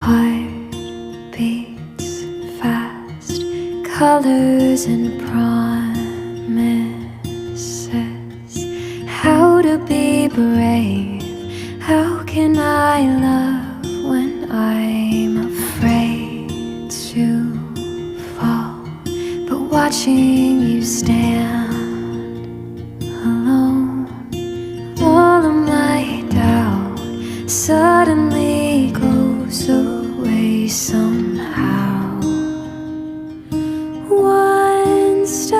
heart beats fast, colors and promises. How to be brave? How can I love when I'm afraid to fall? But watching you stand